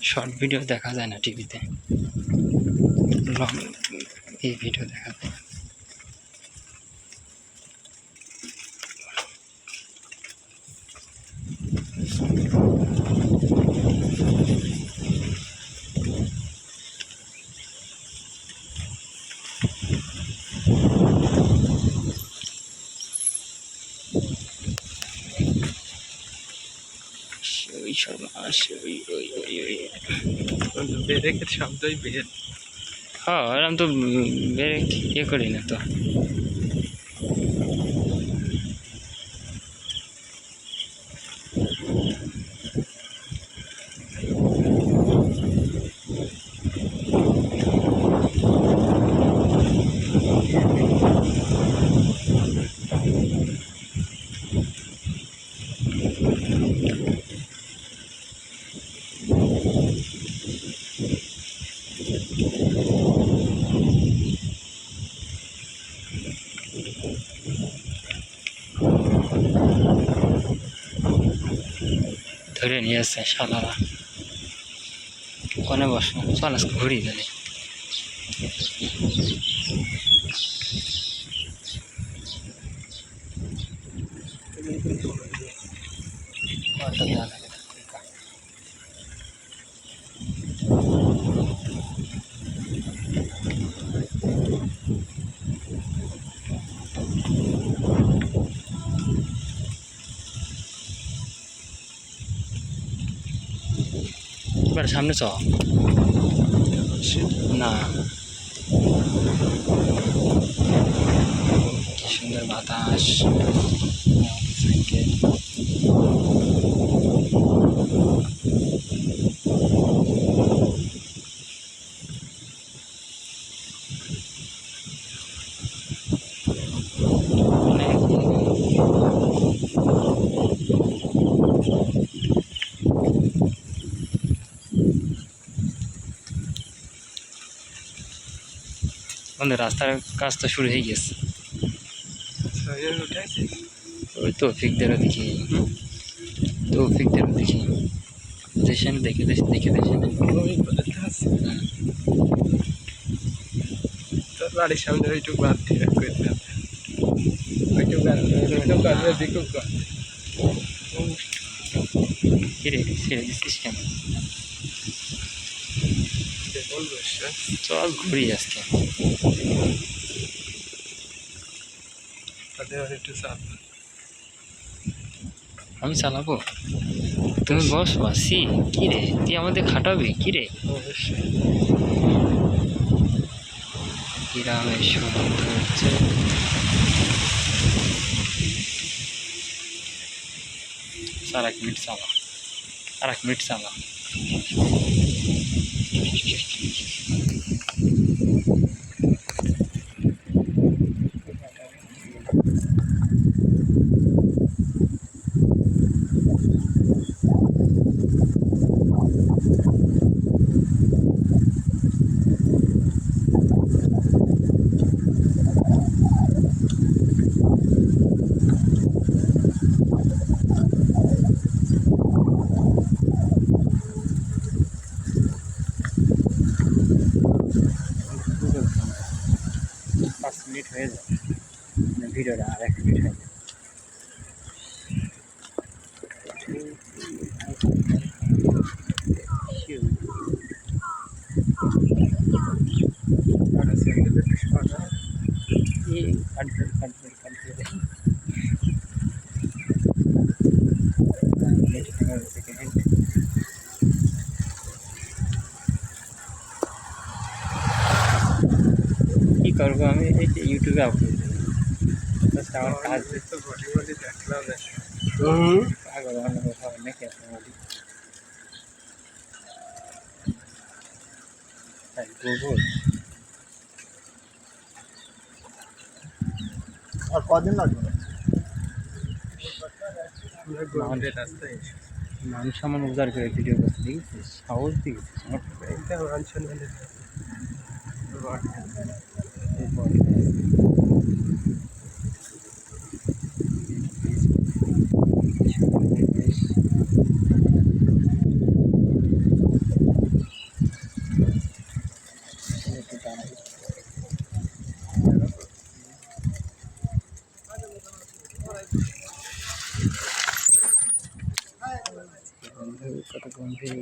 Short video দেখা যায় না টিভিতে, লং এই ভিডিও দেখা যায়। ওই সর্বনাশ, ওই ওই ওই ওই ব্রেকের শব্দই বের। হ্যাঁ এরকম তো ব্রেক ইয়ে করি না তো। ধরে নিয়ে আসছে শালারা, ওখানে বসো, চল আজকে ঘুরি গেলে। এবার সামনে চ না, কি সুন্দর বাতাস, সাইকেল। আমাদের রাস্তার কাজ তো শুরু হয়ে গেছে। ওই তৌফিকদেরও দেখি, তৌফিকদেরও দেখি, দেখেন দেখে দেখে দেখেন তোর বাড়ির সামনে ওইটুকু বাদ দিয়ে করতে হবে, ওইটুকু করবে দিকুক কর। কিরে ছেড়ে দিচ্ছিস কেন? বলবো চল ঘুরি আজকে। তাদের একটু চাপ আমি চালাবো, তুমি বস বাসি। কিরে তুই আমাদের খাটাবি কিরে? অবশ্যই। গ্রামের সৌন্দর্য, আর 1 মিনিট চালা, আর 1 মিনিট চালা। মিনিট হয়ে যায় ভিডিওটা, আর 1 মিনিট হয়ে যায়। কি করবো আমি, এই যে ইউটিউবে আপলোড দেবো, আমার কাজ তো বডি বডি দেখলাম না। পাগল অন্য কোথাও নাকি আপনার গোবর। আর কদিন লাগবে? মানুষ সামান উজাড় করে ভিডিও করতে দেখেছিস, সাহস দেখেছিস আমার? এটা মানুষের একটু দাঁড়াই। বন্ধু কত গম্ভীর